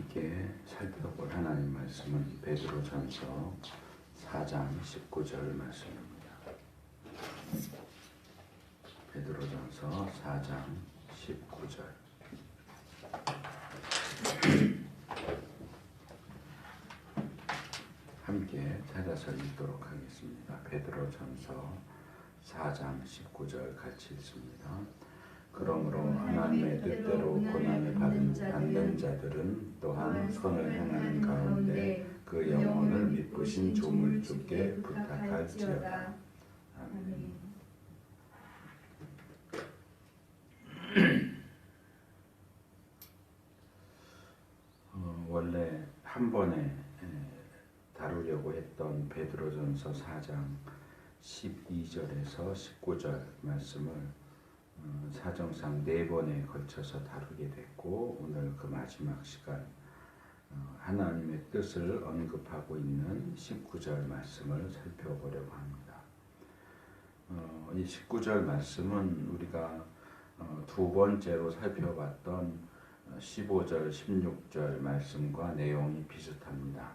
함께 살펴볼 하나님 말씀은 베드로전서 4장 19절 말씀입니다. 베드로전서 4장 19절. 함께 찾아서 읽도록 하겠습니다. 베드로전서 4장 19절 같이 읽습니다. 그러므로 하나님의 뜻대로 고난을 받는 자들은 또한 선을 행하는 가운데 그 영혼을 믿으신 조물주께 부탁할지어다. 아멘. 원래 한 번에 다루려고 했던 베드로전서 4장 12절에서 19절 말씀을 사정상 4번에 걸쳐서 다루게 됐고, 오늘 그 마지막 시간 하나님의 뜻을 언급하고 있는 19절 말씀을 살펴보려고 합니다. 이 19절 말씀은 우리가 두 번째로 살펴봤던 15절, 16절 말씀과 내용이 비슷합니다.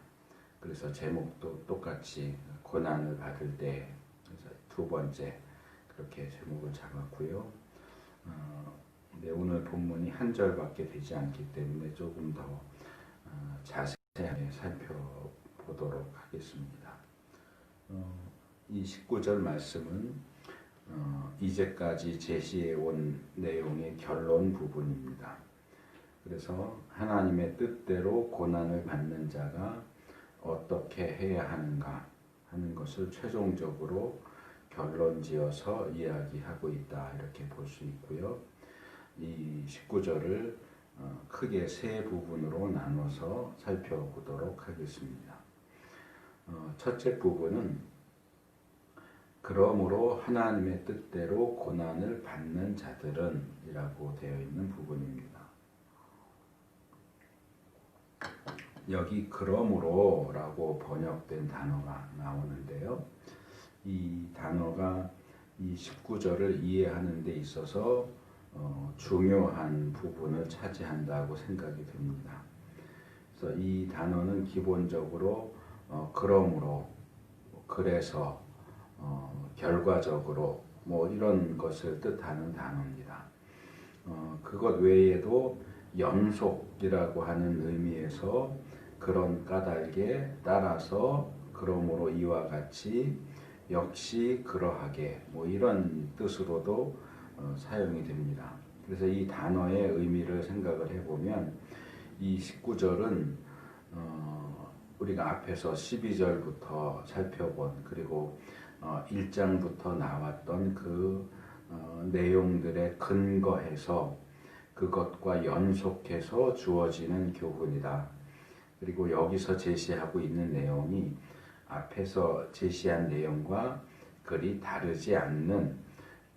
그래서 제목도 똑같이 고난을 받을 때, 그래서 두 번째 그렇게 제목을 잡았고요. 오늘 본문이 한 절밖에 되지 않기 때문에 조금 더 자세하게 살펴보도록 하겠습니다. 이 19절 말씀은 이제까지 제시해 온 내용의 결론 부분입니다. 그래서 하나님의 뜻대로 고난을 받는 자가 어떻게 해야 하는가 하는 것을 최종적으로 결론지어서 이야기하고 있다, 이렇게 볼 수 있고요. 이 19절을 크게 세 부분으로 나눠서 살펴보도록 하겠습니다. 첫째 부분은 그러므로 하나님의 뜻대로 고난을 받는 자들은 이라고 되어 있는 부분입니다. 여기 그러므로 라고 번역된 단어가 나오는데요. 이 단어가 이 19절을 이해하는 데 있어서 중요한 부분을 차지한다고 생각이 듭니다. 그래서 이 단어는 기본적으로 그러므로, 그래서, 결과적으로 이런 것을 뜻하는 단어입니다. 그것 외에도 연속이라고 하는 의미에서 그런 까닭에 따라서 그러므로 이와 같이 역시 그러하게 이런 뜻으로도 사용이 됩니다. 그래서 이 단어의 의미를 생각을 해보면 이 19절은 우리가 앞에서 12절부터 살펴본, 그리고 1장부터 나왔던 그 내용들에 근거해서 그것과 연속해서 주어지는 교훈이다. 그리고 여기서 제시하고 있는 내용이 앞에서 제시한 내용과 그리 다르지 않는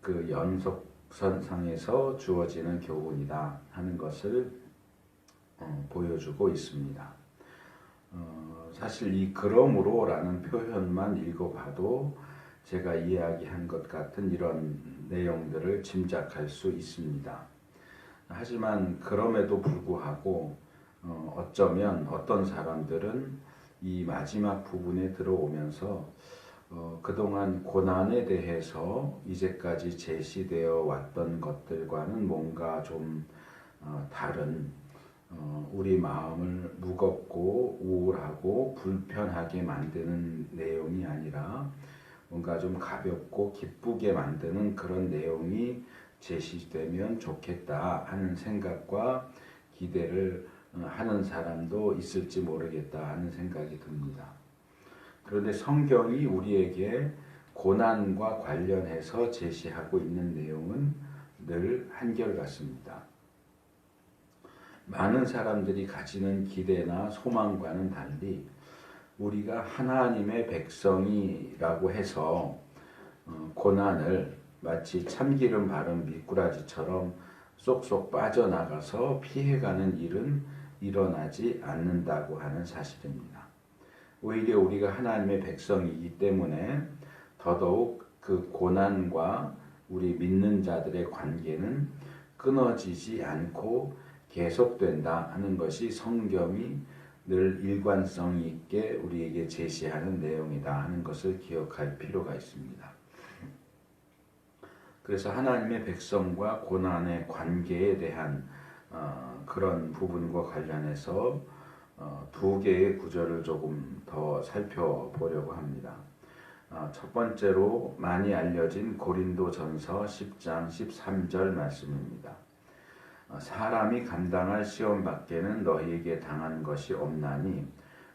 그 연속선상에서 주어지는 교훈이다 하는 것을 보여주고 있습니다. 사실 이 그러므로 라는 표현만 읽어봐도 제가 이야기한 것 같은 이런 내용들을 짐작할 수 있습니다. 하지만 그럼에도 불구하고 어쩌면 어떤 사람들은 이 마지막 부분에 들어오면서 그동안 고난에 대해서 이제까지 제시되어 왔던 것들과는 뭔가 좀 다른, 우리 마음을 무겁고 우울하고 불편하게 만드는 내용이 아니라 뭔가 좀 가볍고 기쁘게 만드는 그런 내용이 제시되면 좋겠다 하는 생각과 기대를 하는 사람도 있을지 모르겠다 하는 생각이 듭니다. 그런데 성경이 우리에게 고난과 관련해서 제시하고 있는 내용은 늘 한결같습니다. 많은 사람들이 가지는 기대나 소망과는 달리 우리가 하나님의 백성이라고 해서 고난을 마치 참기름 바른 미꾸라지처럼 쏙쏙 빠져나가서 피해가는 일은 일어나지 않는다고 하는 사실입니다. 오히려 우리가 하나님의 백성이기 때문에 더더욱 그 고난과 우리 믿는 자들의 관계는 끊어지지 않고 계속된다 하는 것이 성경이 늘 일관성 있게 우리에게 제시하는 내용이다 하는 것을 기억할 필요가 있습니다. 그래서 하나님의 백성과 고난의 관계에 대한 그런 부분과 관련해서 두 개의 구절을 조금 더 살펴보려고 합니다. 첫 번째로 많이 알려진 고린도전서 10장 13절 말씀입니다. 사람이 감당할 시험 밖에는 너희에게 당한 것이 없나니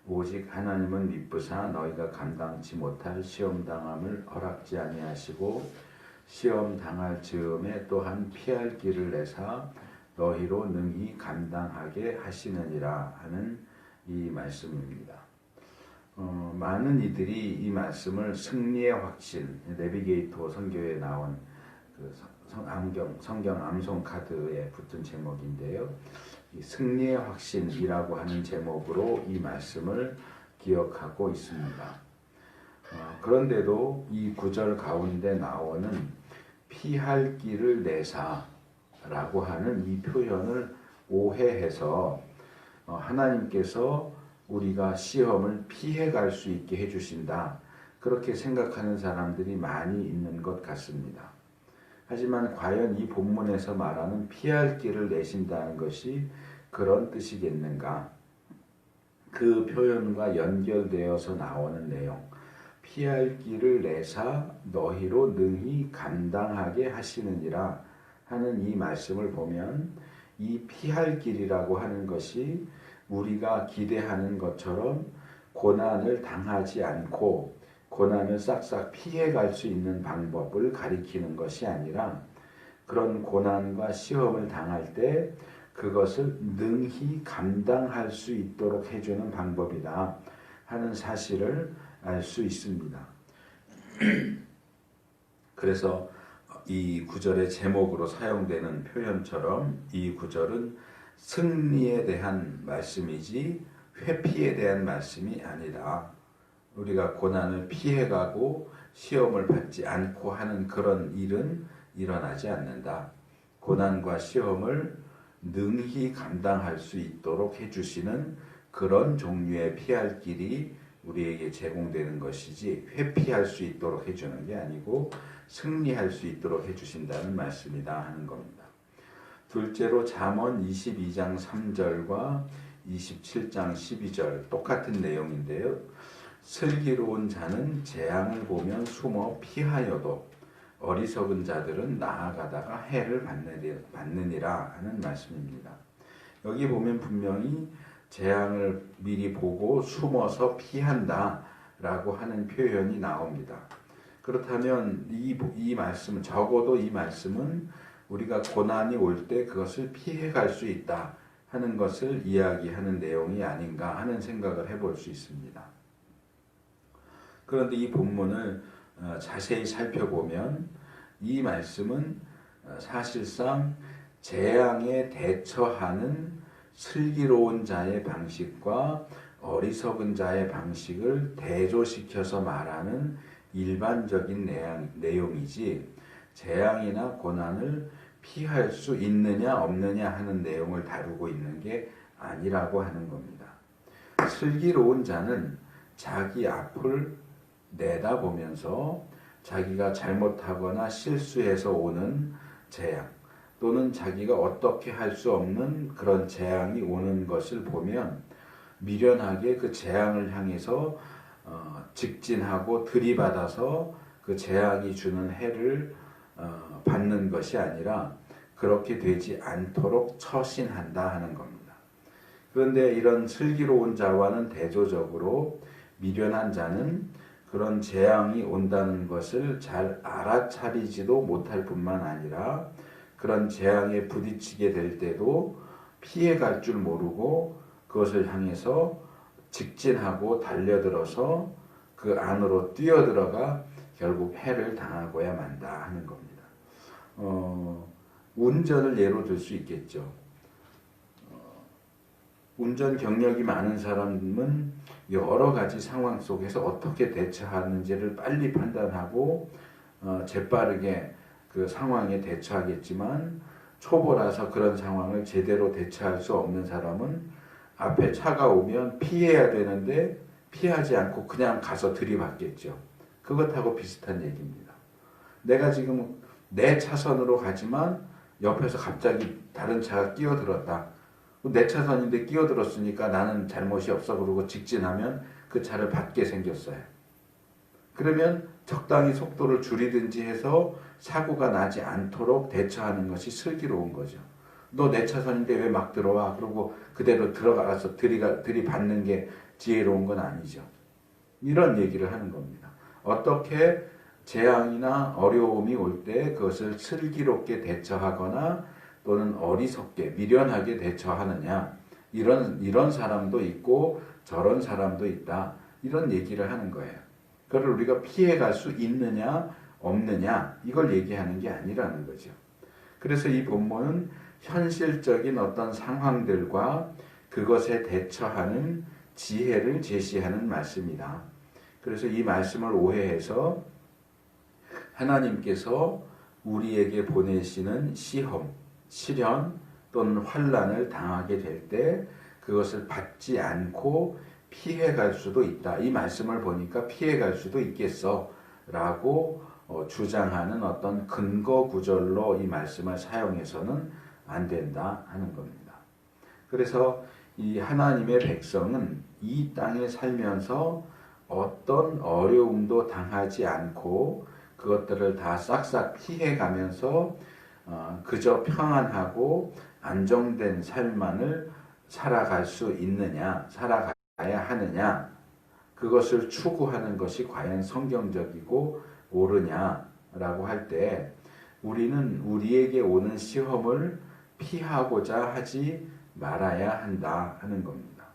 오직 하나님은 미쁘사 너희가 감당치 못할 시험 당함을 허락지 아니하시고 시험 당할 즈음에 또한 피할 길을 내사 너희로 능히 감당하게 하시느니라 하는 이 말씀입니다. 많은 이들이 이 말씀을 승리의 확신, 내비게이터 선교에 나온 그 성경 암송 카드에 붙은 제목인데요. 이 승리의 확신이라고 하는 제목으로 이 말씀을 기억하고 있습니다. 그런데도 이 구절 가운데 나오는 피할 길을 내사라고 하는 이 표현을 오해해서 하나님께서 우리가 시험을 피해갈 수 있게 해주신다. 그렇게 생각하는 사람들이 많이 있는 것 같습니다. 하지만 과연 이 본문에서 말하는 피할 길을 내신다는 것이 그런 뜻이겠는가? 그 표현과 연결되어서 나오는 내용, 피할 길을 내사 너희로 능히 감당하게 하시느니라 하는 이 말씀을 보면 이 피할 길이라고 하는 것이 우리가 기대하는 것처럼 고난을 당하지 않고 고난을 싹싹 피해갈 수 있는 방법을 가리키는 것이 아니라 그런 고난과 시험을 당할 때 그것을 능히 감당할 수 있도록 해주는 방법이다 하는 사실을 알 수 있습니다. 그래서 이 구절의 제목으로 사용되는 표현처럼 이 구절은 승리에 대한 말씀이지 회피에 대한 말씀이 아니다. 우리가 고난을 피해가고 시험을 받지 않고 하는 그런 일은 일어나지 않는다. 고난과 시험을 능히 감당할 수 있도록 해주시는 그런 종류의 피할 길이 우리에게 제공되는 것이지 회피할 수 있도록 해주는 게 아니고 승리할 수 있도록 해주신다는 말씀이다 하는 겁니다. 둘째로 잠언 22장 3절과 27장 12절 똑같은 내용인데요. 슬기로운 자는 재앙을 보면 숨어 피하여도 어리석은 자들은 나아가다가 해를 받느니라 하는 말씀입니다. 여기 보면 분명히 재앙을 미리 보고 숨어서 피한다 라고 하는 표현이 나옵니다. 그렇다면 이 말씀은 적어도 이 말씀은 우리가 고난이 올 때 그것을 피해갈 수 있다 하는 것을 이야기하는 내용이 아닌가 하는 생각을 해볼 수 있습니다. 그런데 이 본문을 자세히 살펴보면 이 말씀은 사실상 재앙에 대처하는 슬기로운 자의 방식과 어리석은 자의 방식을 대조시켜서 말하는 일반적인 내용이지 재앙이나 고난을 피할 수 있느냐 없느냐 하는 내용을 다루고 있는 게 아니라고 하는 겁니다. 슬기로운 자는 자기 앞을 내다보면서 자기가 잘못하거나 실수해서 오는 재앙 또는 자기가 어떻게 할 수 없는 그런 재앙이 오는 것을 보면 미련하게 그 재앙을 향해서 직진하고 들이받아서 그 재앙이 주는 해를 받는 것이 아니라 그렇게 되지 않도록 처신한다 하는 겁니다. 그런데 이런 슬기로운 자와는 대조적으로 미련한 자는 그런 재앙이 온다는 것을 잘 알아차리지도 못할 뿐만 아니라 그런 재앙에 부딪히게 될 때도 피해갈 줄 모르고 그것을 향해서 직진하고 달려들어서 그 안으로 뛰어들어가 결국 해를 당하고야 만다 하는 겁니다. 운전을 예로 들 수 있겠죠. 운전 경력이 많은 사람은 여러 가지 상황 속에서 어떻게 대처하는지를 빨리 판단하고 재빠르게 그 상황에 대처하겠지만 초보라서 그런 상황을 제대로 대처할 수 없는 사람은 앞에 차가 오면 피해야 되는데 피하지 않고 그냥 가서 들이받겠죠. 그것하고 비슷한 얘기입니다. 내가 지금 내 차선으로 가지만 옆에서 갑자기 다른 차가 끼어들었다. 내 차선인데 끼어들었으니까 나는 잘못이 없어 그러고 직진하면 그 차를 받게 생겼어요. 그러면 적당히 속도를 줄이든지 해서 사고가 나지 않도록 대처하는 것이 슬기로운 거죠. 너 내 차선인데 왜 막 들어와? 그러고 그대로 들어가서 들이받는 게 지혜로운 건 아니죠. 이런 얘기를 하는 겁니다. 어떻게 재앙이나 어려움이 올 때 그것을 슬기롭게 대처하거나 또는 어리석게 미련하게 대처하느냐, 이런 사람도 있고 저런 사람도 있다, 이런 얘기를 하는 거예요. 그걸 우리가 피해갈 수 있느냐 없느냐 이걸 얘기하는 게 아니라는 거죠. 그래서 이 본문은 현실적인 어떤 상황들과 그것에 대처하는 지혜를 제시하는 말씀이다. 그래서 이 말씀을 오해해서 하나님께서 우리에게 보내시는 시험, 시련 또는 환난을 당하게 될 때 그것을 받지 않고 피해갈 수도 있다. 이 말씀을 보니까 피해갈 수도 있겠어 라고 주장하는 어떤 근거 구절로 이 말씀을 사용해서는 안 된다 하는 겁니다. 그래서 이 하나님의 백성은 이 땅에 살면서 어떤 어려움도 당하지 않고 그것들을 다 싹싹 피해가면서 그저 평안하고 안정된 삶만을 살아갈 수 있느냐, 살아가야 하느냐, 그것을 추구하는 것이 과연 성경적이고 옳으냐라고 할 때 우리는 우리에게 오는 시험을 피하고자 하지 말아야 한다 하는 겁니다.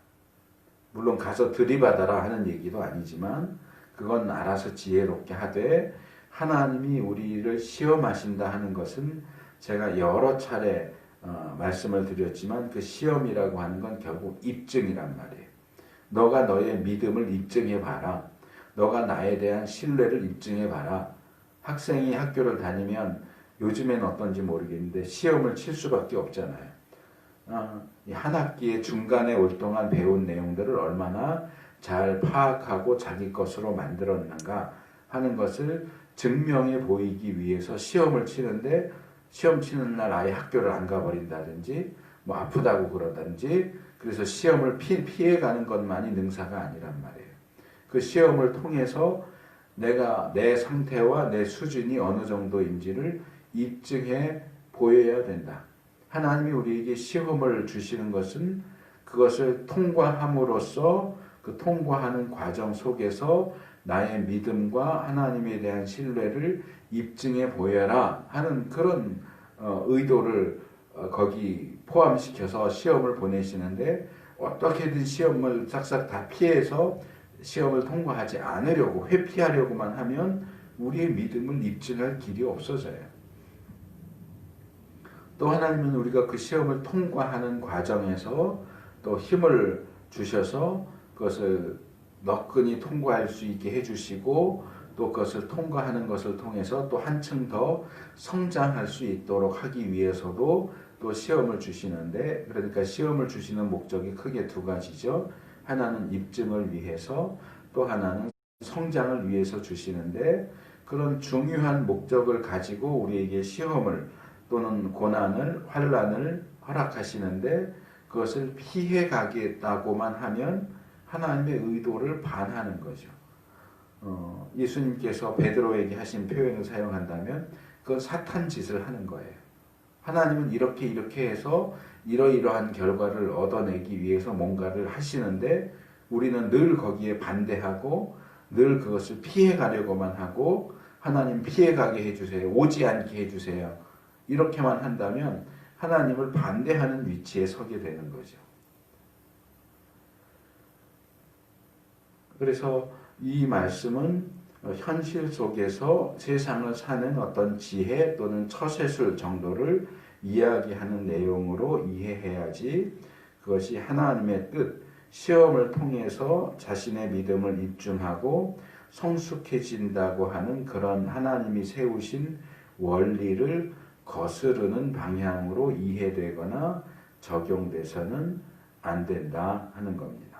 물론 가서 들이받아라 하는 얘기도 아니지만 그건 알아서 지혜롭게 하되, 하나님이 우리를 시험하신다 하는 것은 제가 여러 차례 말씀을 드렸지만 그 시험이라고 하는 건 결국 입증이란 말이에요. 너가 너의 믿음을 입증해 봐라. 너가 나에 대한 신뢰를 입증해 봐라. 학생이 학교를 다니면 요즘엔 어떤지 모르겠는데 시험을 칠 수밖에 없잖아요. 한 학기의 중간에 올 동안 배운 내용들을 얼마나 잘 파악하고 자기 것으로 만들었는가 하는 것을 증명해 보이기 위해서 시험을 치는데, 시험 치는 날 아예 학교를 안 가버린다든지 뭐 아프다고 그러든지, 그래서 시험을 피해가는 것만이 능사가 아니란 말이에요. 그 시험을 통해서 내가 내 상태와 내 수준이 어느 정도인지를 입증해 보여야 된다. 하나님이 우리에게 시험을 주시는 것은 그것을 통과함으로써 그 통과하는 과정 속에서 나의 믿음과 하나님에 대한 신뢰를 입증해 보여라 하는 그런 의도를 거기 포함시켜서 시험을 보내시는데, 어떻게든 시험을 싹싹 다 피해서 시험을 통과하지 않으려고, 회피하려고만 하면 우리의 믿음을 입증할 길이 없어져요. 또 하나님은 우리가 그 시험을 통과하는 과정에서 또 힘을 주셔서 그것을 너끈히 통과할 수 있게 해주시고, 또 그것을 통과하는 것을 통해서 또 한층 더 성장할 수 있도록 하기 위해서도 또 시험을 주시는데, 그러니까 시험을 주시는 목적이 크게 두 가지죠. 하나는 입증을 위해서, 또 하나는 성장을 위해서 주시는데, 그런 중요한 목적을 가지고 우리에게 시험을 또는 고난을, 환난을 허락하시는데 그것을 피해 가겠다고만 하면 하나님의 의도를 반하는 거죠. 예수님께서 베드로에게 하신 표현을 사용한다면 그건 사탄 짓을 하는 거예요. 하나님은 이렇게 해서 이러이러한 결과를 얻어내기 위해서 뭔가를 하시는데 우리는 늘 거기에 반대하고 늘 그것을 피해가려고만 하고, 하나님 피해가게 해주세요, 오지 않게 해주세요, 이렇게만 한다면 하나님을 반대하는 위치에 서게 되는 거죠. 그래서 이 말씀은 현실 속에서 세상을 사는 어떤 지혜 또는 처세술 정도를 이야기하는 내용으로 이해해야지 그것이 하나님의 뜻, 시험을 통해서 자신의 믿음을 입증하고 성숙해진다고 하는 그런 하나님이 세우신 원리를 거스르는 방향으로 이해되거나 적용돼서는 안 된다 하는 겁니다.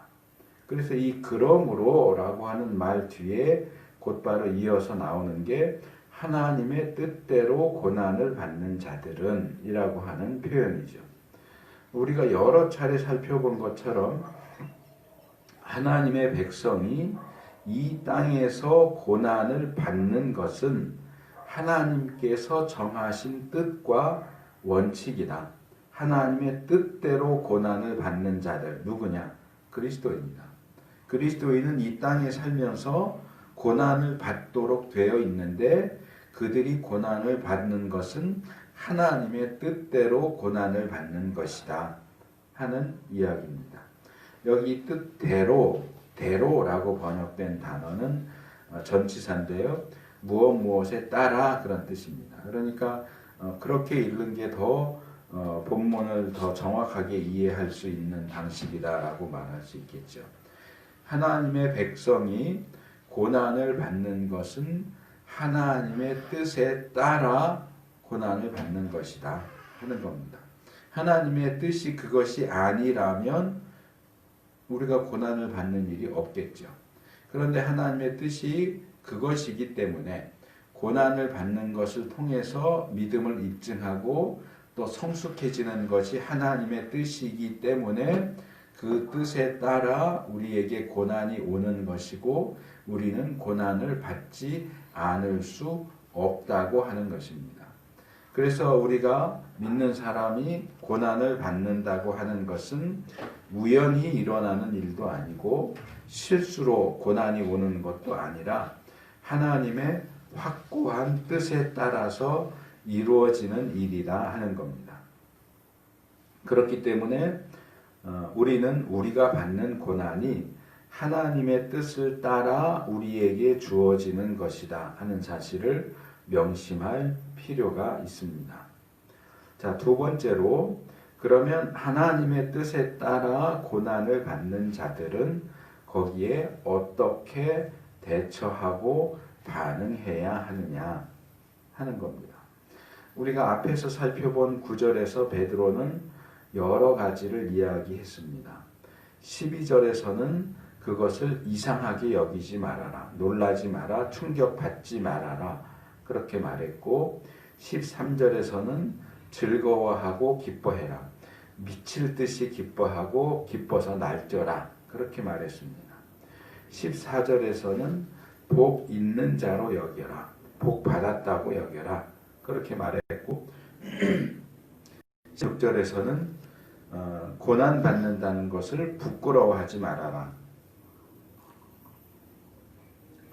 그래서 이 그러므로라고 하는 말 뒤에 곧바로 이어서 나오는 게 하나님의 뜻대로 고난을 받는 자들은 이라고 하는 표현이죠. 우리가 여러 차례 살펴본 것처럼 하나님의 백성이 이 땅에서 고난을 받는 것은 하나님께서 정하신 뜻과 원칙이다. 하나님의 뜻대로 고난을 받는 자들 누구냐? 그리스도입니다. 그리스도인은 이 땅에 살면서 고난을 받도록 되어 있는데 그들이 고난을 받는 것은 하나님의 뜻대로 고난을 받는 것이다 하는 이야기입니다. 여기 뜻대로, 대로라고 번역된 단어는 전치사인데요. 무엇에 따라 그런 뜻입니다. 그러니까 그렇게 읽는 게 더 본문을 더 정확하게 이해할 수 있는 방식이다라고 말할 수 있겠죠. 하나님의 백성이 고난을 받는 것은 하나님의 뜻에 따라 고난을 받는 것이다 하는 겁니다. 하나님의 뜻이 그것이 아니라면 우리가 고난을 받는 일이 없겠죠. 그런데 하나님의 뜻이 그것이기 때문에 고난을 받는 것을 통해서 믿음을 입증하고 또 성숙해지는 것이 하나님의 뜻이기 때문에 그 뜻에 따라 우리에게 고난이 오는 것이고 우리는 고난을 받지 않을 수 없다고 하는 것입니다. 그래서 우리가 믿는 사람이 고난을 받는다고 하는 것은 우연히 일어나는 일도 아니고 실수로 고난이 오는 것도 아니라 하나님의 확고한 뜻에 따라서 이루어지는 일이다 하는 겁니다. 그렇기 때문에 우리는 우리가 받는 고난이 하나님의 뜻을 따라 우리에게 주어지는 것이다 하는 사실을 명심할 필요가 있습니다. 자, 두 번째로 그러면 하나님의 뜻에 따라 고난을 받는 자들은 거기에 어떻게 대처하고 반응해야 하느냐 하는 겁니다. 우리가 앞에서 살펴본 구절에서 베드로는 여러 가지를 이야기했습니다. 12절에서는 그것을 이상하게 여기지 말아라. 놀라지 마라. 충격받지 말아라. 그렇게 말했고 13절에서는 즐거워하고 기뻐해라. 미칠 듯이 기뻐하고 기뻐서 날뛰어라. 그렇게 말했습니다. 14절에서는 복 있는 자로 여겨라. 복 받았다고 여겨라. 그렇게 말했고 16절에서는 고난 받는다는 것을 부끄러워하지 말아라.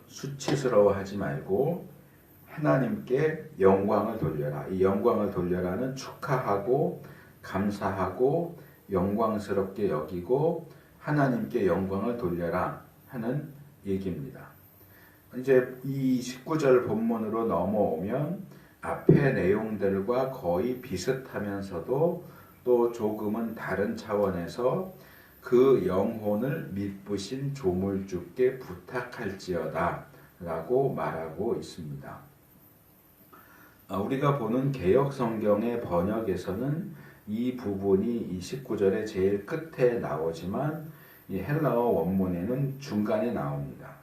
수치스러워하지 말고 하나님께 영광을 돌려라. 이 영광을 돌려라는 축하하고 감사하고 영광스럽게 여기고 하나님께 영광을 돌려라 하는 얘기입니다. 이제 이 19절 본문으로 넘어오면 앞의 내용들과 거의 비슷하면서도 또 조금은 다른 차원에서 그 영혼을 믿으신 조물주께 부탁할지어다 라고 말하고 있습니다. 우리가 보는 개역성경의 번역에서는 이 부분이 이 19절의 제일 끝에 나오지만 이 헬라어 원문에는 중간에 나옵니다.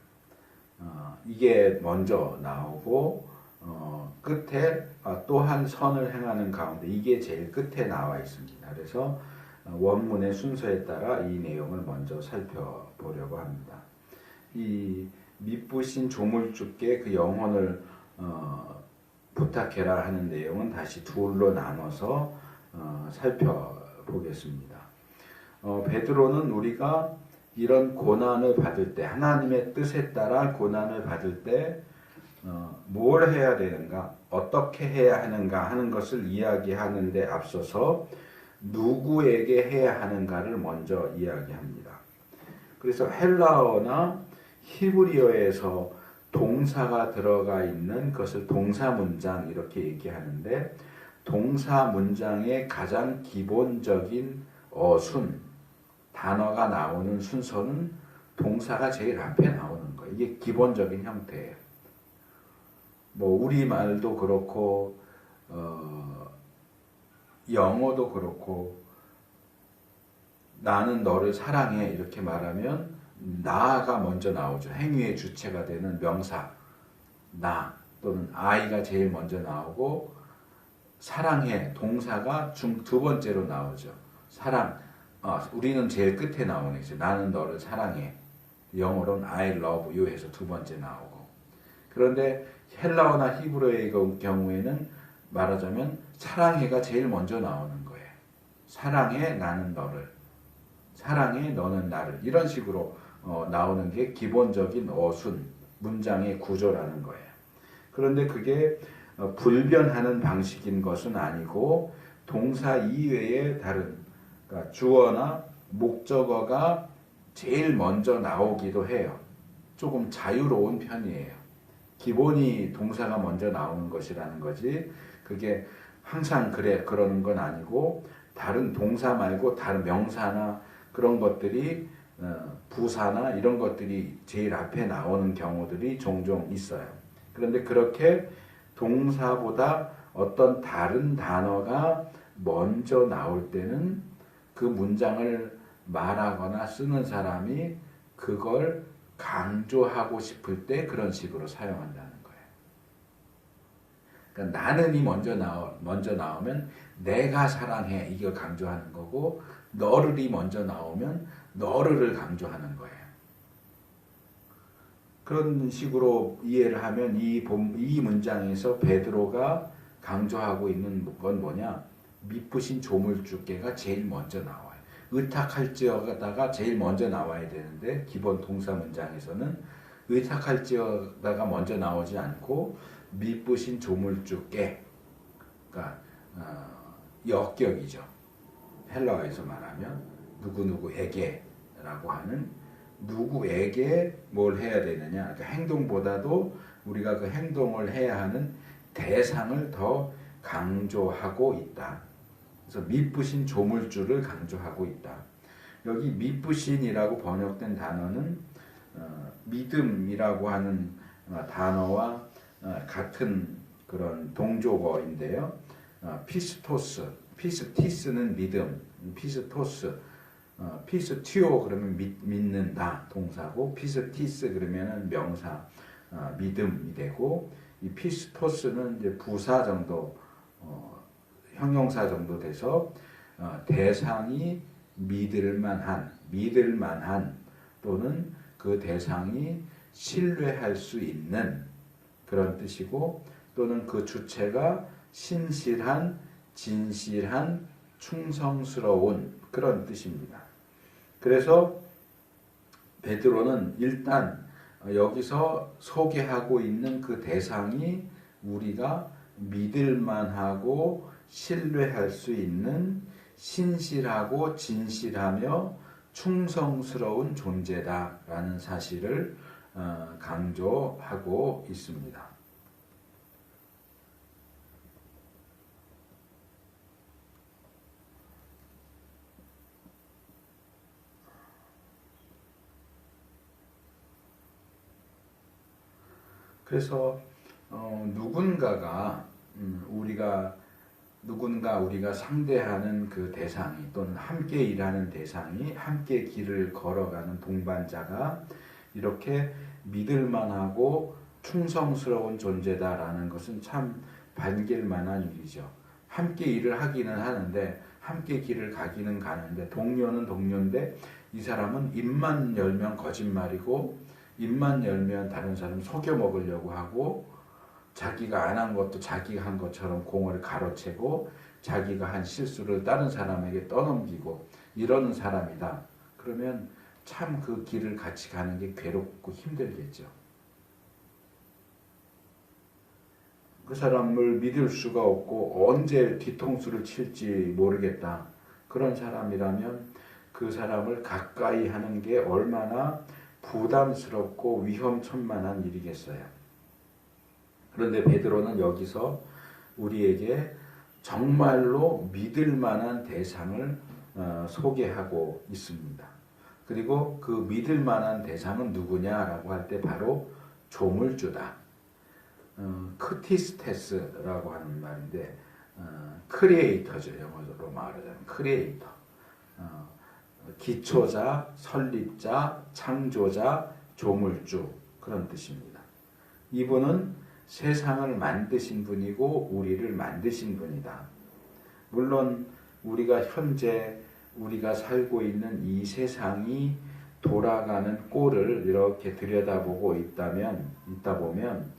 이게 먼저 나오고 끝에 또 한 선을 행하는 가운데 이게 제일 끝에 나와 있습니다. 그래서 원문의 순서에 따라 이 내용을 먼저 살펴보려고 합니다. 이 미쁘신 조물주께 그 영혼을 부탁해라 하는 내용은 다시 둘로 나눠서 살펴보겠습니다. 베드로는 우리가 이런 고난을 받을 때 하나님의 뜻에 따라 고난을 받을 때 뭘 해야 되는가 어떻게 해야 하는가 하는 것을 이야기하는 데 앞서서 누구에게 해야 하는가를 먼저 이야기합니다. 그래서 헬라어나 히브리어에서 동사가 들어가 있는 것을 동사 문장 이렇게 얘기하는데 동사 문장의 가장 기본적인 어순 단어가 나오는 순서는 동사가 제일 앞에 나오는 거예요. 이게 기본적인 형태예요. 뭐 우리말도 그렇고 영어도 그렇고 나는 너를 사랑해 이렇게 말하면 나가 먼저 나오죠. 행위의 주체가 되는 명사 나 또는 I가 제일 먼저 나오고 사랑해 동사가 두 번째로 나오죠. 사랑 우리는 제일 끝에 나오는 거죠. 나는 너를 사랑해. 영어로는 I love you 해서 두 번째 나오고. 그런데 헬라어나 히브리어의 경우에는 말하자면 사랑해가 제일 먼저 나오는 거예요. 사랑해 나는 너를. 사랑해 너는 나를. 이런 식으로 나오는 게 기본적인 어순, 문장의 구조라는 거예요. 그런데 그게 불변하는 방식인 것은 아니고 동사 이외에 다른 그러니까 주어나 목적어가 제일 먼저 나오기도 해요. 조금 자유로운 편이에요. 기본이 동사가 먼저 나오는 것이라는 거지 그게 항상 그러는 건 아니고 다른 동사 말고 다른 명사나 그런 것들이 부사나 이런 것들이 제일 앞에 나오는 경우들이 종종 있어요. 그런데 그렇게 동사보다 어떤 다른 단어가 먼저 나올 때는 그 문장을 말하거나 쓰는 사람이 그걸 강조하고 싶을 때 그런 식으로 사용한다는 거예요. 그러니까 나는이 먼저 나오면 내가 사랑해 이걸 강조하는 거고 너를이 먼저 나오면 너를 강조하는 거예요. 그런 식으로 이해를 하면 이 문장에서 베드로가 강조하고 있는 건 뭐냐? 미쁘신 조물주께가 제일 먼저 나와요. 의탁할지어다가 제일 먼저 나와야 되는데 기본 동사 문장에서는 의탁할지어다가 먼저 나오지 않고 미쁘신 조물주께 그러니까 역격이죠. 헬라어에서 말하면 누구누구에게라고 하는 누구에게 뭘 해야 되느냐. 그러니까 행동보다도 우리가 그 행동을 해야 하는 대상을 더 강조하고 있다. 그래서 미쁘신 조물주를 강조하고 있다. 여기 미쁘신이라고 번역된 단어는 믿음이라고 하는 단어와 같은 그런 동조어인데요. 피스토스, 피스티스는 믿음, 피스토스, 피스티오 그러면 믿는다 동사고 피스티스 그러면은 명사 믿음이 되고 이 피스토스는 이제 부사 정도 형용사 정도 돼서 대상이 믿을만한 또는 그 대상이 신뢰할 수 있는 그런 뜻이고 또는 그 주체가 신실한 진실한 충성스러운 그런 뜻입니다. 그래서 베드로는 일단 여기서 소개하고 있는 그 대상이 우리가 믿을만하고 신뢰할 수 있는 신실하고 진실하며 충성스러운 존재다라는 사실을 강조하고 있습니다. 그래서 누군가 우리가 상대하는 그 대상이 또는 함께 일하는 대상이 함께 길을 걸어가는 동반자가 이렇게 믿을만하고 충성스러운 존재다라는 것은 참 반길만한 일이죠. 함께 일을 하기는 하는데 함께 길을 가기는 가는데 동료는 동료인데 이 사람은 입만 열면 거짓말이고 입만 열면 다른 사람 속여 먹으려고 하고 자기가 안 한 것도 자기가 한 것처럼 공을 가로채고 자기가 한 실수를 다른 사람에게 떠넘기고 이러는 사람이다. 그러면 참 그 길을 같이 가는 게 괴롭고 힘들겠죠. 그 사람을 믿을 수가 없고 언제 뒤통수를 칠지 모르겠다. 그런 사람이라면 그 사람을 가까이 하는 게 얼마나 부담스럽고 위험천만한 일이겠어요. 그런데 베드로는 여기서 우리에게 정말로 믿을 만한 대상을 소개하고 있습니다. 그리고 그 믿을 만한 대상은 누구냐라고 할 때 바로 조물주다. 크티스테스라고 하는 말인데 크리에이터죠. 영어로 말하자면 크리에이터. 기초자, 설립자, 창조자, 조물주 그런 뜻입니다. 이분은 세상을 만드신 분이고 우리를 만드신 분이다. 물론 우리가 현재 우리가 살고 있는 이 세상이 돌아가는 꼴을 이렇게 들여다보고 있다 보면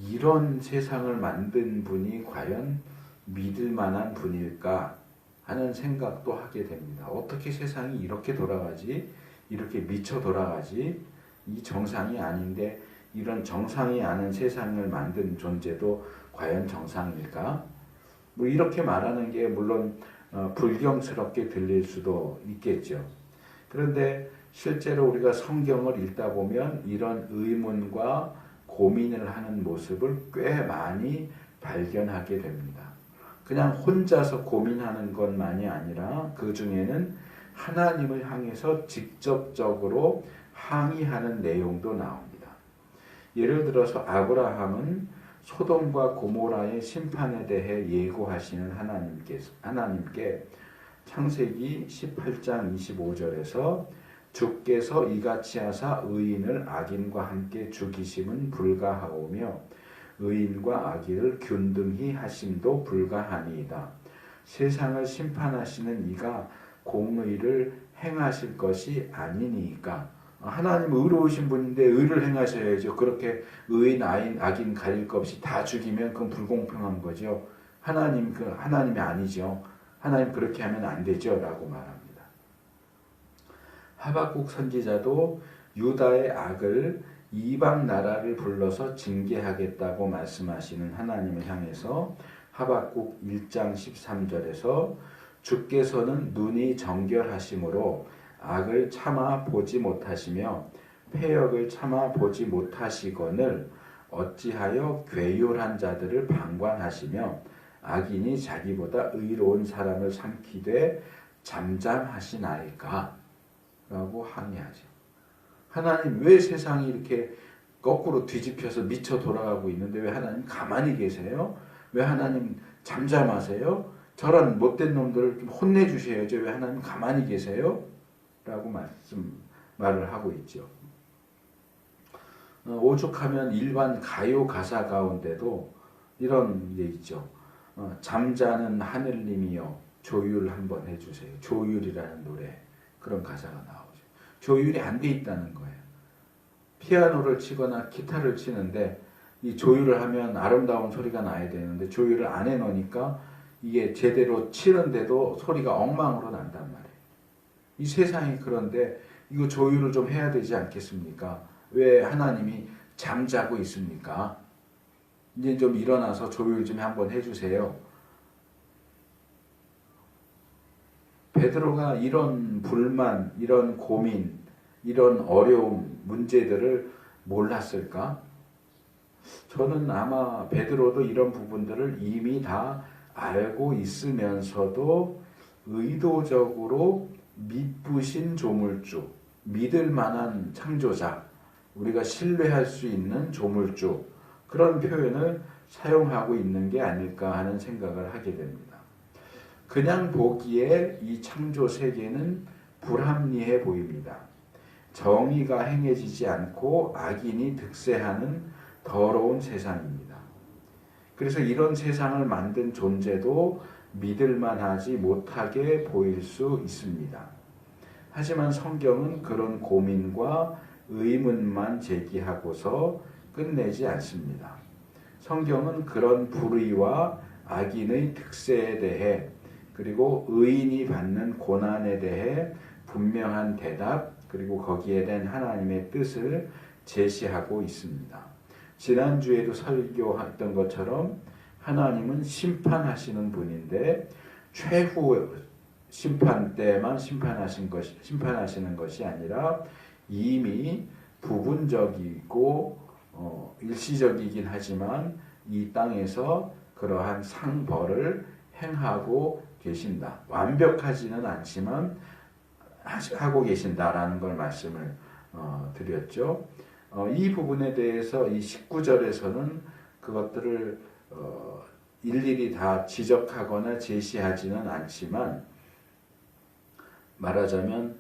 이런 세상을 만든 분이 과연 믿을 만한 분일까 하는 생각도 하게 됩니다. 어떻게 세상이 이렇게 돌아가지? 이렇게 미쳐 돌아가지? 이 정상이 아닌데 이런 정상이 아닌 세상을 만든 존재도 과연 정상일까? 뭐 이렇게 말하는 게 물론 불경스럽게 들릴 수도 있겠죠. 그런데 실제로 우리가 성경을 읽다 보면 이런 의문과 고민을 하는 모습을 꽤 많이 발견하게 됩니다. 그냥 혼자서 고민하는 것만이 아니라 그 중에는 하나님을 향해서 직접적으로 항의하는 내용도 나옵니다. 예를 들어서 아브라함은 소돔과 고모라의 심판에 대해 예고하시는 하나님께 창세기 18장 25절에서 주께서 이같이 하사 의인을 악인과 함께 죽이심은 불가하오며 의인과 악인을 균등히 하심도 불가하니이다. 세상을 심판하시는 이가 공의를 행하실 것이 아니니까. 하나님 의로우신 분인데 의를 행하셔야죠. 그렇게 의인, 악인 가릴 것 없이 다 죽이면 그건 불공평한 거죠. 하나님이 아니죠. 하나님 그렇게 하면 안 되죠. 라고 말합니다. 하박국 선지자도 유다의 악을 이방 나라를 불러서 징계하겠다고 말씀하시는 하나님을 향해서 하박국 1장 13절에서 주께서는 눈이 정결하심으로 악을 참아 보지 못하시며 패역을 참아 보지 못하시거늘 어찌하여 괴율한 자들을 방관하시며 악인이 자기보다 의로운 사람을 삼키되 잠잠하시나이까? 라고 항의하죠. 하나님 왜 세상이 이렇게 거꾸로 뒤집혀서 미쳐 돌아가고 있는데 왜 하나님 가만히 계세요? 왜 하나님 잠잠하세요? 저런 못된 놈들을 좀 혼내주셔야죠. 왜 하나님 가만히 계세요? 라고 말을 하고 있죠. 오죽하면 일반 가요 가사 가운데도 이런 게 있죠. 잠자는 하늘님이여 조율 한번 해주세요. 조율이라는 노래 그런 가사가 나오죠. 조율이 안 돼 있다는 거예요. 피아노를 치거나 기타를 치는데 이 조율을 하면 아름다운 소리가 나야 되는데 조율을 안 해놓으니까 이게 제대로 치는데도 소리가 엉망으로 난단 말이에요. 이 세상이 그런데 이거 조율을 좀 해야 되지 않겠습니까? 왜 하나님이 잠자고 있습니까? 이제 좀 일어나서 조율 좀 한번 해주세요. 베드로가 이런 불만, 이런 고민, 이런 어려움, 문제들을 몰랐을까? 저는 아마 베드로도 이런 부분들을 이미 다 알고 있으면서도 의도적으로 믿부신 조물주, 믿을 만한 창조자, 우리가 신뢰할 수 있는 조물주 그런 표현을 사용하고 있는 게 아닐까 하는 생각을 하게 됩니다. 그냥 보기에 이 창조 세계는 불합리해 보입니다. 정의가 행해지지 않고 악인이 득세하는 더러운 세상입니다. 그래서 이런 세상을 만든 존재도 믿을만하지 못하게 보일 수 있습니다. 하지만 성경은 그런 고민과 의문만 제기하고서 끝내지 않습니다. 성경은 그런 불의와 악인의 특세에 대해 그리고 의인이 받는 고난에 대해 분명한 대답 그리고 거기에 대한 하나님의 뜻을 제시하고 있습니다. 지난주에도 설교했던 것처럼 하나님은 심판하시는 분인데 최후 심판 때만 심판하시는 것이 아니라 이미 부분적이고 일시적이긴 하지만 이 땅에서 그러한 상벌을 행하고 계신다. 완벽하지는 않지만 하고 계신다라는 걸 말씀을 드렸죠. 이 부분에 대해서 이 19절에서는 그것들을 일일이 다 지적하거나 제시하지는 않지만, 말하자면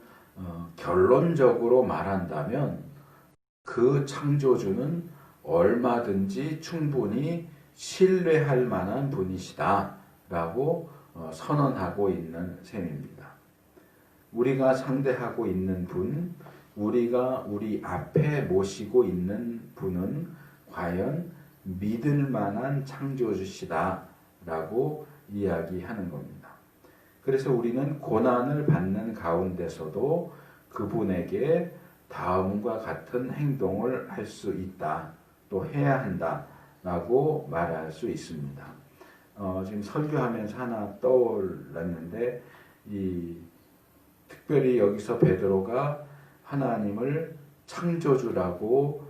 결론적으로 말한다면 그 창조주는 얼마든지 충분히 신뢰할 만한 분이시다 라고 선언하고 있는 셈입니다. 우리가 상대하고 있는 분, 우리가 우리 앞에 모시고 있는 분은 과연 믿을 만한 창조주시다 라고 이야기하는 겁니다. 그래서 우리는 고난을 받는 가운데서도 그분에게 다음과 같은 행동을 할 수 있다, 또 해야 한다 라고 말할 수 있습니다. 지금 설교하면서 하나 떠올랐는데, 특별히 여기서 베드로가 하나님을 창조주라고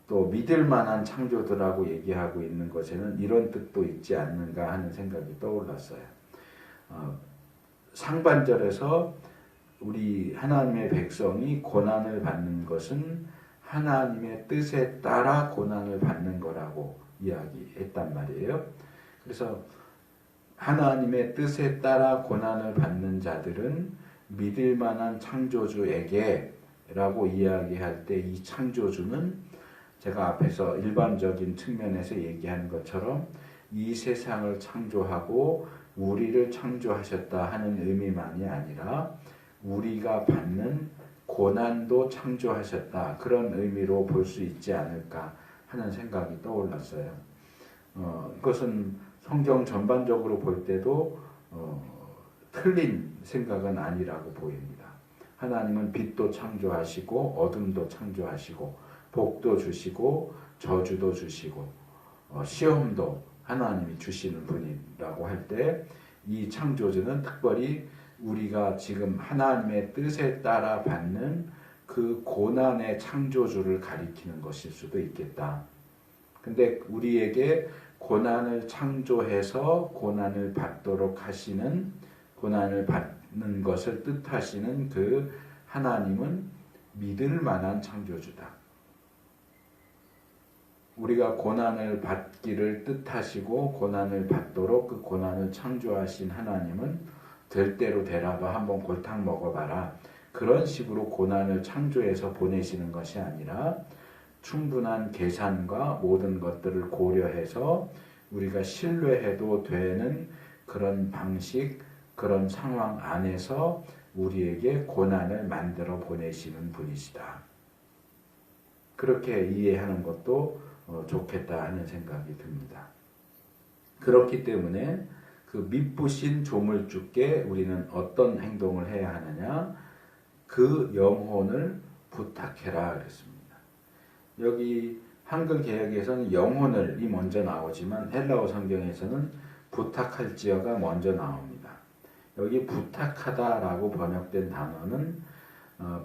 또 믿을 만한 창조주라고 얘기하고 있는 것에는 이런 뜻도 있지 않는가 하는 생각이 떠올랐어요. 상반절에서 우리 하나님의 백성이 고난을 받는 것은 하나님의 뜻에 따라 고난을 받는 거라고 이야기했단 말이에요. 그래서 하나님의 뜻에 따라 고난을 받는 자들은 믿을 만한 창조주에게 라고 이야기할 때, 이 창조주는 제가 앞에서 일반적인 측면에서 얘기한 것처럼 이 세상을 창조하고 우리를 창조하셨다 하는 의미만이 아니라 우리가 받는 고난도 창조하셨다, 그런 의미로 볼 수 있지 않을까 하는 생각이 떠올랐어요. 그것은 성경 전반적으로 볼 때도 틀린 생각은 아니라고 보입니다. 하나님은 빛도 창조하시고 어둠도 창조하시고 복도 주시고 저주도 주시고 시험도 하나님이 주시는 분이라고 할 때, 이 창조주는 특별히 우리가 지금 하나님의 뜻에 따라 받는 그 고난의 창조주를 가리키는 것일 수도 있겠다. 근데 우리에게 고난을 창조해서 고난을 받도록 하시는, 고난을 받는 것을 뜻하시는 그 하나님은 믿을 만한 창조주다. 우리가 고난을 받기를 뜻하시고 고난을 받도록 그 고난을 창조하신 하나님은 될 대로 되라봐, 한번 골탕 먹어봐라, 그런 식으로 고난을 창조해서 보내시는 것이 아니라 충분한 계산과 모든 것들을 고려해서 우리가 신뢰해도 되는 그런 방식, 그런 상황 안에서 우리에게 고난을 만들어 보내시는 분이시다. 그렇게 이해하는 것도 좋겠다 하는 생각이 듭니다. 그렇기 때문에 그 미쁘신 조물주께 우리는 어떤 행동을 해야 하느냐, 그 영혼을 부탁해라 그랬습니다. 여기 한글 개역에서는 영혼을이 먼저 나오지만 헬라어 성경에서는 부탁할지어가 먼저 나옵니다. 여기 부탁하다라고 번역된 단어는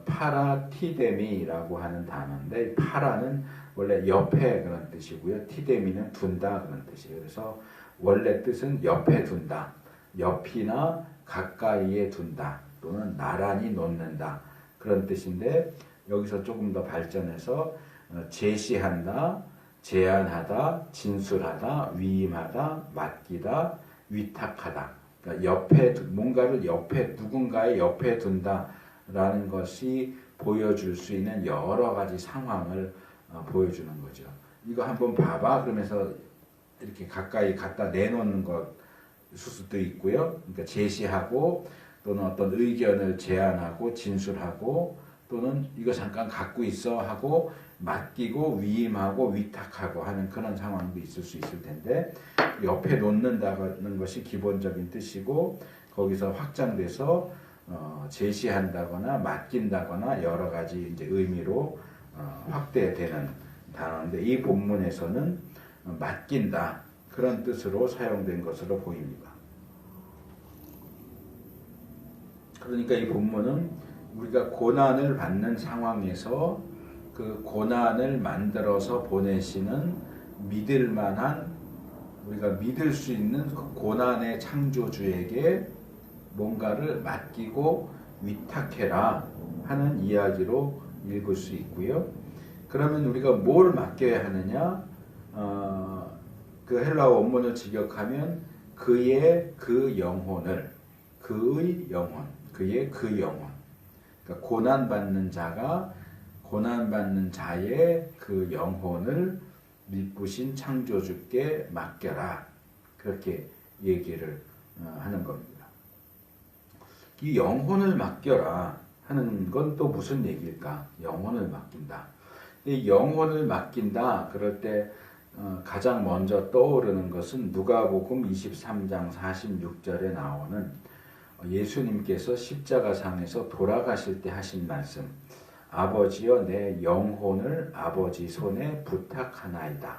파라티데미라고 하는 단어인데, 파라는 원래 옆에 그런 뜻이고요, 티데미는 둔다 그런 뜻이에요. 그래서 원래 뜻은 옆에 둔다, 옆이나 가까이에 둔다, 또는 나란히 놓는다, 그런 뜻인데, 여기서 조금 더 발전해서 제시한다, 제안하다, 진술하다, 위임하다, 맡기다, 위탁하다. 그러니까 옆에, 뭔가를 옆에, 누군가의 옆에 둔다라는 것이 보여줄 수 있는 여러 가지 상황을 보여주는 거죠. 이거 한번 봐봐 그러면서 이렇게 가까이 갖다 내놓는 것일 수도 있고요. 그러니까 제시하고, 또는 어떤 의견을 제안하고 진술하고, 또는 이거 잠깐 갖고 있어 하고 맡기고 위임하고 위탁하고 하는 그런 상황도 있을 수 있을 텐데, 옆에 놓는다는 것이 기본적인 뜻이고, 거기서 확장돼서 제시한다거나 맡긴다거나 여러 가지 이제 의미로 확대되는 단어인데, 이 본문에서는 맡긴다, 그런 뜻으로 사용된 것으로 보입니다. 그러니까 이 본문은 우리가 고난을 받는 상황에서 그 고난을 만들어서 보내시는 믿을 만한, 우리가 믿을 수 있는 그 고난의 창조주에게 뭔가를 맡기고 위탁해라 하는 이야기로 읽을 수 있고요. 그러면 우리가 뭘 맡겨야 하느냐? 그 헬라어 원문을 직역하면 그의 그 영혼을, 그의 영혼, 그의 그 영혼. 그러니까 고난받는 자가 고난받는 자의 그 영혼을 미쁘신 창조주께 맡겨라. 그렇게 얘기를 하는 겁니다. 이 영혼을 맡겨라 하는 건 또 무슨 얘기일까? 영혼을 맡긴다. 이 영혼을 맡긴다 그럴 때 가장 먼저 떠오르는 것은 누가복음 23장 46절에 나오는 예수님께서 십자가상에서 돌아가실 때 하신 말씀, 아버지여 내 영혼을 아버지 손에 부탁하나이다.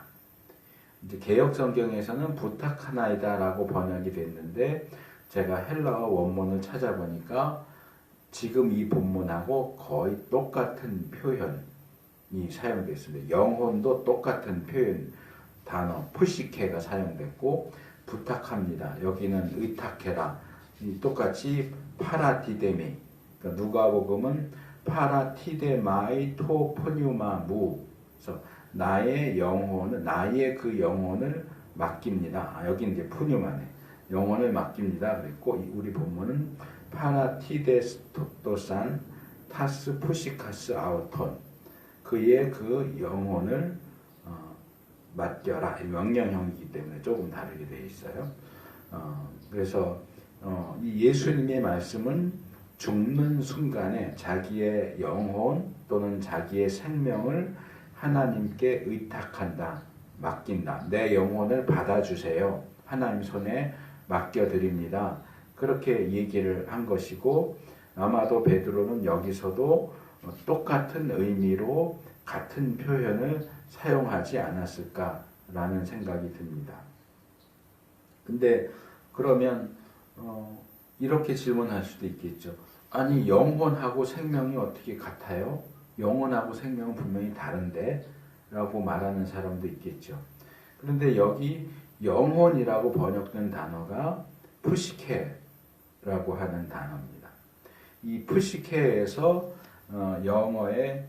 이제 개역 성경에서는 부탁하나이다라고 번역이 됐는데 제가 헬라어 원문을 찾아보니까 지금 이 본문하고 거의 똑같은 표현이 사용됐습니다. 영혼도 똑같은 표현 단어 푸시케가 사용됐고 부탁합니다. 여기는 의탁해라. 똑같이 파라티데미. 그러니까 누가복음은 파라티데마이 토포뉴마무. 그래서 나의 영혼을 나의 그 영혼을 맡깁니다. 여기는 이제 푸뉴마네. 영혼을 맡깁니다. 그랬고 우리 본문은 파라티데스토산 타스 푸시카스 아우톤. 그의 그 영혼을 맡겨라. 명령형이기 때문에 조금 다르게 되어 있어요. 그래서 이 예수님의 말씀은 죽는 순간에 자기의 영혼 또는 자기의 생명을 하나님께 의탁한다. 맡긴다. 내 영혼을 받아주세요. 하나님 손에 맡겨드립니다. 그렇게 얘기를 한 것이고 아마도 베드로는 여기서도 똑같은 의미로 같은 표현을 사용하지 않았을까라는 생각이 듭니다. 근데 그러면 이렇게 질문할 수도 있겠죠. 아니 영혼하고 생명이 어떻게 같아요? 영혼하고 생명은 분명히 다른데? 라고 말하는 사람도 있겠죠. 그런데 여기 영혼이라고 번역된 단어가 푸시케라고 하는 단어입니다. 이 푸시케에서 영어의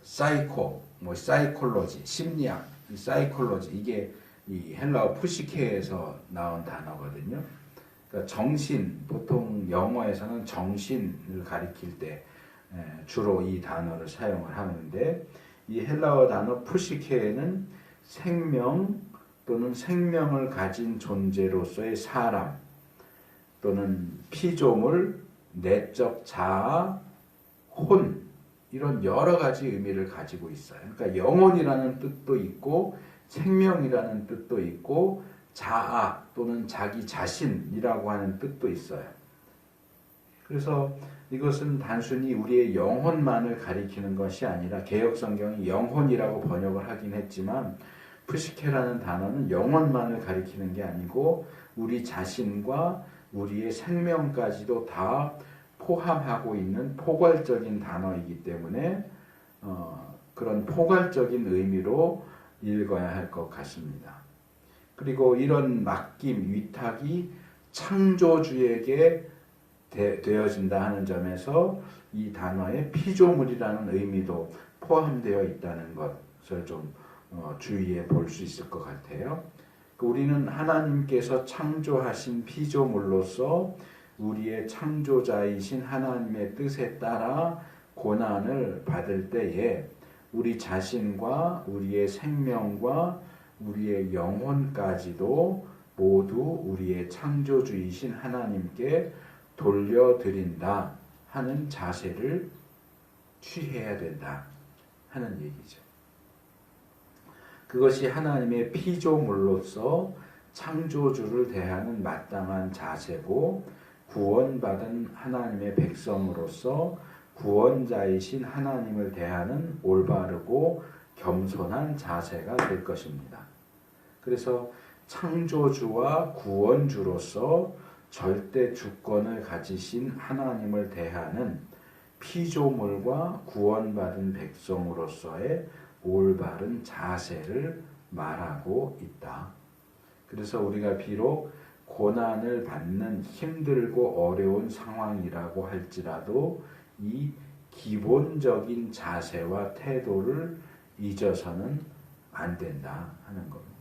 사이코, 사이콜로지, 심리학, 사이콜로지 이게 이 헬라어 푸시케에서 나온 단어거든요. 그러니까 정신, 보통 영어에서는 정신을 가리킬 때 주로 이 단어를 사용을 하는데 이 헬라어 단어 푸시케에는 생명 또는 생명을 가진 존재로서의 사람 또는 피조물, 내적 자아, 혼 이런 여러 가지 의미를 가지고 있어요. 그러니까 영혼이라는 뜻도 있고 생명이라는 뜻도 있고 자아 또는 자기 자신이라고 하는 뜻도 있어요. 그래서 이것은 단순히 우리의 영혼만을 가리키는 것이 아니라 개역성경이 영혼이라고 번역을 하긴 했지만 푸시케라는 단어는 영혼만을 가리키는 게 아니고 우리 자신과 우리의 생명까지도 다 포함하고 있는 포괄적인 단어이기 때문에 그런 포괄적인 의미로 읽어야 할 것 같습니다. 그리고 이런 맡김, 위탁이 창조주에게 되어진다 하는 점에서 이 단어에 피조물이라는 의미도 포함되어 있다는 것을 좀 주의해 볼 수 있을 것 같아요. 우리는 하나님께서 창조하신 피조물로서 우리의 창조자이신 하나님의 뜻에 따라 고난을 받을 때에 우리 자신과 우리의 생명과 우리의 영혼까지도 모두 우리의 창조주이신 하나님께 돌려드린다 하는 자세를 취해야 된다 하는 얘기죠. 그것이 하나님의 피조물로서 창조주를 대하는 마땅한 자세고 구원받은 하나님의 백성으로서 구원자이신 하나님을 대하는 올바르고 겸손한 자세가 될 것입니다. 그래서 창조주와 구원주로서 절대 주권을 가지신 하나님을 대하는 피조물과 구원받은 백성으로서의 올바른 자세를 말하고 있다. 그래서 우리가 비록 고난을 받는 힘들고 어려운 상황이라고 할지라도 이 기본적인 자세와 태도를 잊어서는 안 된다 하는 겁니다.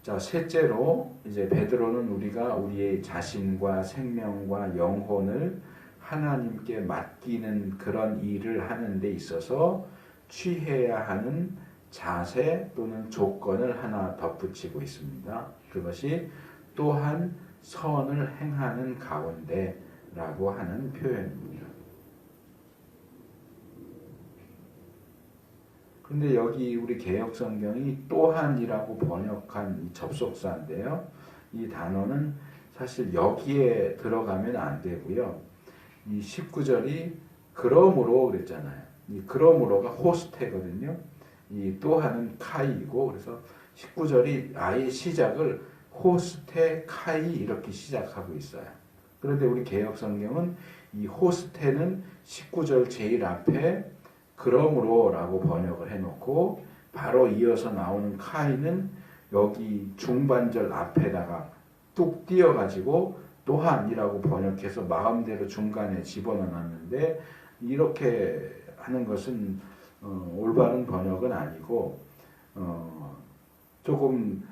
자, 셋째로 이제 베드로는 우리가 우리의 자신과 생명과 영혼을 하나님께 맡기는 그런 일을 하는 데 있어서 취해야 하는 자세 또는 조건을 하나 덧붙이고 있습니다. 그것이 또한 선을 행하는 가운데라고 하는 표현입니다. 근데 여기 우리 개역성경이 또한이라고 번역한 접속사인데요. 이 단어는 사실 여기에 들어가면 안 되고요. 이 19절이 그러므로 그랬잖아요. 이 그러므로가 호스테거든요. 이 또한은 카이이고 그래서 19절이 아예 시작을 호스테 카이 이렇게 시작하고 있어요. 그런데 우리 개역성경은 이 호스테는 19절 제일 앞에 그러므로라고 번역을 해놓고 바로 이어서 나오는 카이는 여기 중반절 앞에다가 뚝 띄어가지고 또한이라고 번역해서 마음대로 중간에 집어넣었는데 이렇게 하는 것은 올바른 번역은 아니고 조금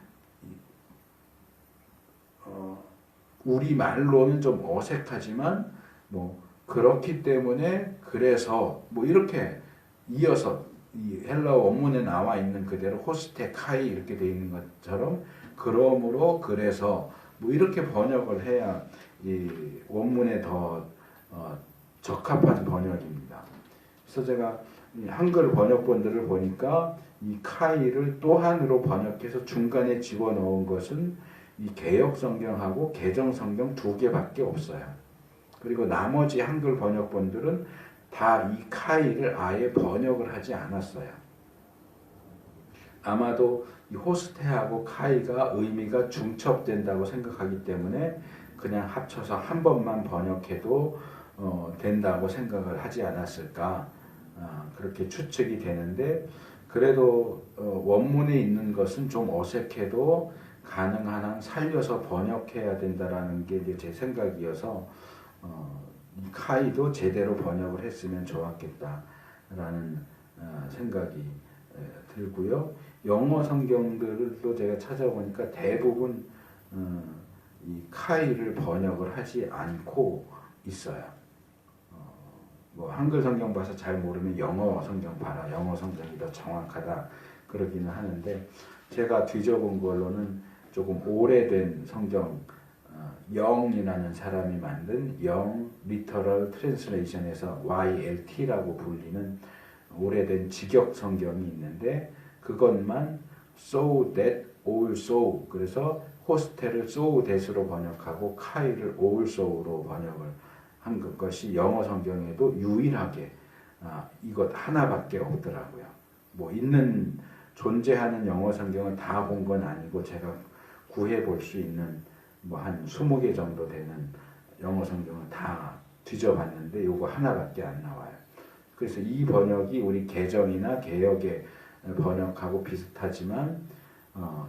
우리 말로는 좀 어색하지만 뭐 그렇기 때문에 그래서 뭐 이렇게 이어서 이 헬라어 원문에 나와 있는 그대로 호스테 카이 이렇게 되어 있는 것처럼 그러므로 그래서 뭐 이렇게 번역을 해야 이 원문에 더 적합한 번역입니다. 그래서 제가 한글 번역본들을 보니까 이 카이를 또한으로 번역해서 중간에 집어넣은 것은 이 개역성경하고 개정성경 두 개밖에 없어요. 그리고 나머지 한글 번역본들은 다 이 카이를 아예 번역을 하지 않았어요. 아마도 이 호스테하고 카이가 의미가 중첩된다고 생각하기 때문에 그냥 합쳐서 한 번만 번역해도 된다고 생각을 하지 않았을까 그렇게 추측이 되는데 그래도 원문에 있는 것은 좀 어색해도 가능한 한 살려서 번역해야 된다라는 게 이제 제 생각이어서 이 카이도 제대로 번역을 했으면 좋았겠다라는 생각이 들고요. 영어 성경들도 제가 찾아보니까 대부분 이 카이를 번역을 하지 않고 있어요. 뭐 한글 성경 봐서 잘 모르면 영어 성경 봐라. 영어 성경이 더 정확하다 그러기는 하는데 제가 뒤져본 걸로는 조금 오래된 성경 영이라는 사람이 만든 영 리터럴 트랜슬레이션에서 YLT라고 불리는 오래된 직역 성경이 있는데 그것만 so that also 그래서 호스텔을 so that으로 번역하고 카이를 also로 번역을 한 것이 영어 성경에도 유일하게 이것 하나밖에 없더라고요. 뭐 있는 존재하는 영어 성경을 다 본 건 아니고 제가 구해 볼 수 있는 뭐 한 20개 정도 되는 영어 성경을 다 뒤져봤는데 요거 하나밖에 안 나와요. 그래서 이 번역이 우리 개정이나 개역의 번역하고 비슷하지만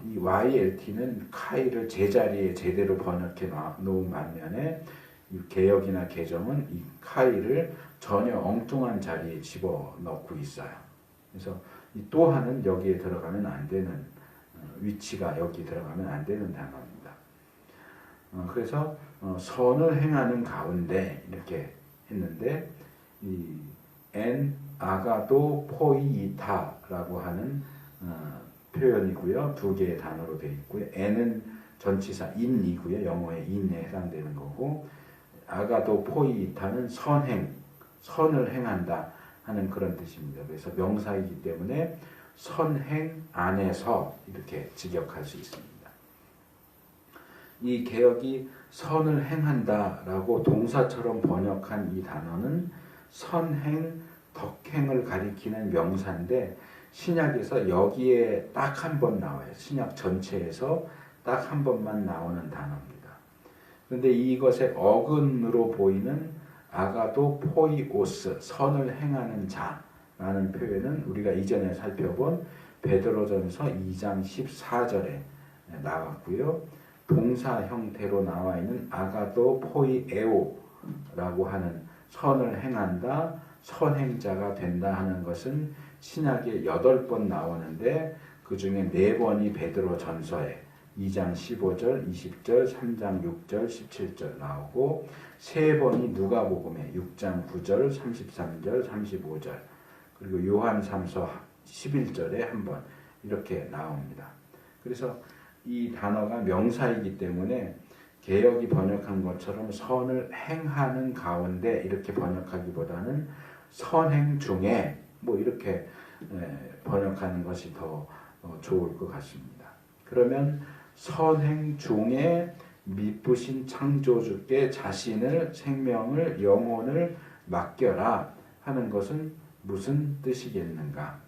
이 YLT는 카이를 제자리에 제대로 번역해 놓은 반면에 이 개역이나 개정은 이 카이를 전혀 엉뚱한 자리에 집어넣고 있어요. 그래서 이 또한은 여기에 들어가면 안 되는 위치가 여기 들어가면 안 되는 단어입니다. 그래서 선을 행하는 가운데 이렇게 했는데 이 엔 아가도 포이이타라고 하는 표현이고요. 두 개의 단어로 되어 있고요. 엔은 전치사 인이고요. 영어의 인에 해당되는 거고 아가도 포이이타는 선행, 선을 행한다 하는 그런 뜻입니다. 그래서 명사이기 때문에 선행 안에서 이렇게 직역할 수 있습니다. 이 개역이 선을 행한다라고 동사처럼 번역한 이 단어는 선행, 덕행을 가리키는 명사인데 신약에서 여기에 딱 한 번 나와요. 신약 전체에서 딱 한 번만 나오는 단어입니다. 그런데 이것의 어근으로 보이는 아가도 포이오스, 선을 행하는 자라는 표현은 우리가 이전에 살펴본 베드로전서 2장 14절에 나왔고요. 동사 형태로 나와 있는 아가도 포이에오라고 하는 선을 행한다, 선행자가 된다 하는 것은 신약에 8번 나오는데 그 중에 4번이 베드로 전서에 2장 15절, 20절, 3장 6절, 17절 나오고 3번이 누가복음에 6장 9절, 33절, 35절 그리고 요한삼서 11절에 한 번 이렇게 나옵니다. 그래서 이 단어가 명사이기 때문에 개역이 번역한 것처럼 선을 행하는 가운데 이렇게 번역하기보다는 선행 중에 뭐 이렇게 번역하는 것이 더 좋을 것 같습니다. 그러면 선행 중에 미쁘신 창조주께 자신을, 생명을, 영혼을 맡겨라 하는 것은 무슨 뜻이겠는가?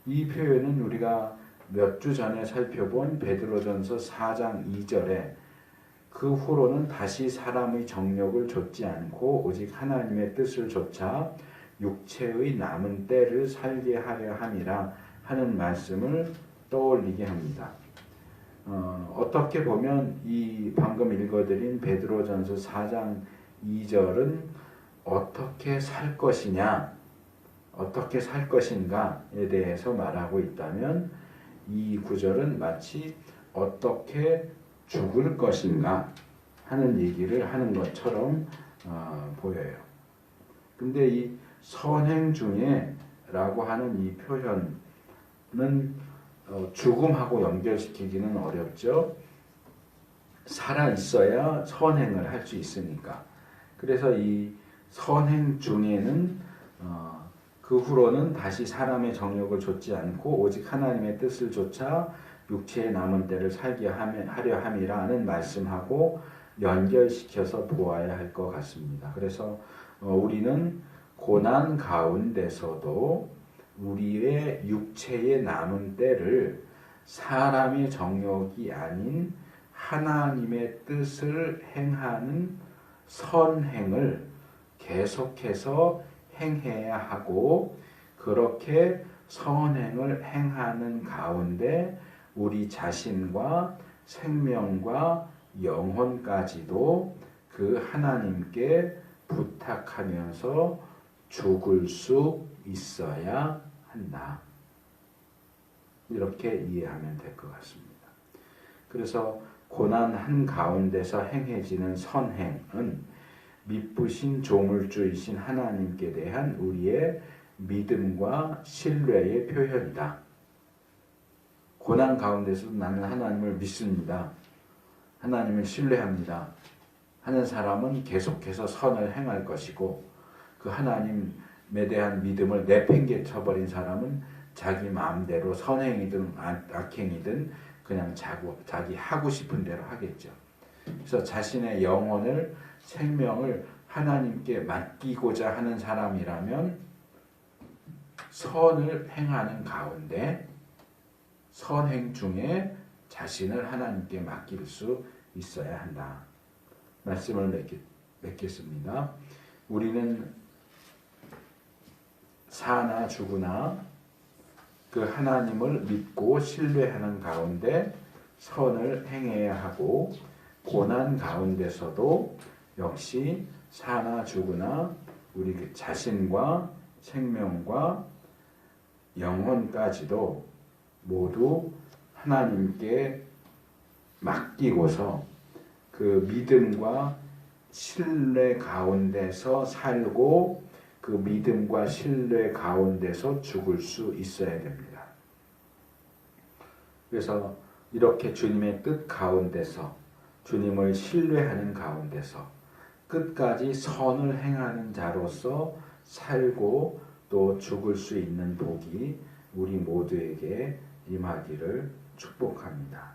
이 표현은 우리가 몇 주 전에 살펴본 베드로전서 4장 2절에 그 후로는 다시 사람의 정욕을 좇지 않고 오직 하나님의 뜻을 좇아 육체의 남은 때를 살게 하려 함이라 하는 말씀을 떠올리게 합니다. 어떻게 보면 이 방금 읽어드린 베드로전서 4장 2절은 어떻게 살 것이냐, 어떻게 살 것인가에 대해서 말하고 있다면 이 구절은 마치 어떻게 죽을 것인가 하는 얘기를 하는 것처럼 보여요. 근데 이 선행 중에 라고 하는 이 표현은 죽음하고 연결시키기는 어렵죠. 살아 있어야 선행을 할 수 있으니까. 그래서 이 선행 중에는 그 후로는 다시 사람의 정욕을 좇지 않고 오직 하나님의 뜻을 좇아 육체의 남은 때를 살게 하려 함이라는 말씀하고 연결시켜서 보아야 할 것 같습니다. 그래서 우리는 고난 가운데서도 우리의 육체의 남은 때를 사람의 정욕이 아닌 하나님의 뜻을 행하는 선행을 계속해서 행해야 하고 그렇게 선행을 행하는 가운데 우리 자신과 생명과 영혼까지도 그 하나님께 부탁하면서 죽을 수 있어야 한다. 이렇게 이해하면 될 것 같습니다. 그래서 고난 한가운데서 행해지는 선행은 미쁘신 조물주이신 하나님께 대한 우리의 믿음과 신뢰의 표현이다. 고난 가운데서도 나는 하나님을 믿습니다. 하나님을 신뢰합니다. 하는 사람은 계속해서 선을 행할 것이고 그 하나님에 대한 믿음을 내팽개쳐버린 사람은 자기 마음대로 선행이든 악행이든 그냥 자기 하고 싶은 대로 하겠죠. 그래서 자신의 영혼을 생명을 하나님께 맡기고자 하는 사람이라면 선을 행하는 가운데 선행 중에 자신을 하나님께 맡길 수 있어야 한다. 말씀을 맺겠습니다. 우리는 사나 죽으나 그 하나님을 믿고 신뢰하는 가운데 선을 행해야 하고 고난 가운데서도 역시 사나 죽으나 우리 자신과 생명과 영혼까지도 모두 하나님께 맡기고서 그 믿음과 신뢰 가운데서 살고 그 믿음과 신뢰 가운데서 죽을 수 있어야 됩니다. 그래서 이렇게 주님의 뜻 가운데서 주님을 신뢰하는 가운데서 끝까지 선을 행하는 자로서 살고 또 죽을 수 있는 복이 우리 모두에게 임하기를 축복합니다.